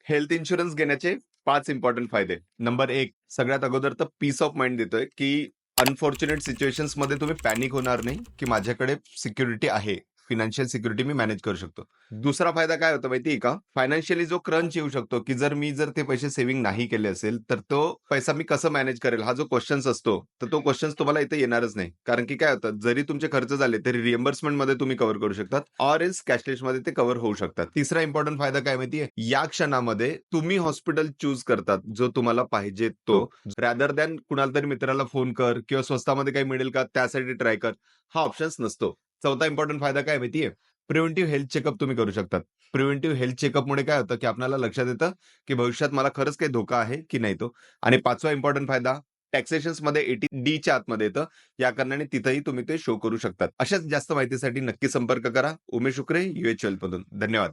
Health insurance घेण्याचे 5 important फायदे. Number 1, सगळ्यात अगोदर तर पीस ऑफ माइंड देतोय, की अनफॉर्च्युनेट सिच्युएशन्समध्ये तुम्ही पॅनिक होणार नाही, की माझ्याकडे सिक्युरिटी आहे. फायनान्शियल सिक्युरिटी मी मॅनेज करू शकतो. दुसरा फायदा काय होतो माहिती आहे का? फायनान्शियली जो क्रंच येऊ शकतो, की जर ते पैसे सेव्हिंग नाही केले असेल, तर तो पैसा मी कसं मॅनेज करेल हा जो क्वेश्चन्स असतो, तर तो क्वेश्चन्स तुम्हाला इथे येणारच नाही. कारण की काय होतं, जरी तुमचे खर्च झाले तरी रिएम्बर्समेंटमध्ये तुम्ही कव्हर करू शकतात ऑर एल्स कॅशलेसमध्ये ते कव्हर होऊ शकतात. तिसरा इम्पॉर्टंट फायदा काय माहितीये? या क्षणामध्ये तुम्ही हॉस्पिटल चूज करतात जो तुम्हाला पाहिजे तो, रॅदर दॅन कुणाला तरी मित्राला फोन कर किंवा स्वस्तामध्ये काही मिळेल का त्यासाठी ट्राय कर. हा ऑप्शन्स नसतो. चौथा इम्पॉर्टंट फायदा काय माहितीये? प्रिव्हेंटिव्ह हेल्थ चेकअप तुम्ही करू शकतात. प्रिव्हेंटिव्ह हेल्थ चेकअपमुळे काय होतं, की आपल्याला लक्षात येतं, की भविष्यात मला खरंच काही धोका आहे की नाही तो. आणि पाचवा इम्पॉर्टंट फायदा टॅक्सेशन्समध्ये 18D आतमध्ये येतं. या कारणाने तिथेही तुम्ही ते शो करू शकतात. अशाच जास्त माहितीसाठी नक्की संपर्क करा. उमेश शुक्रे, UH वेल्थ मधून. धन्यवाद.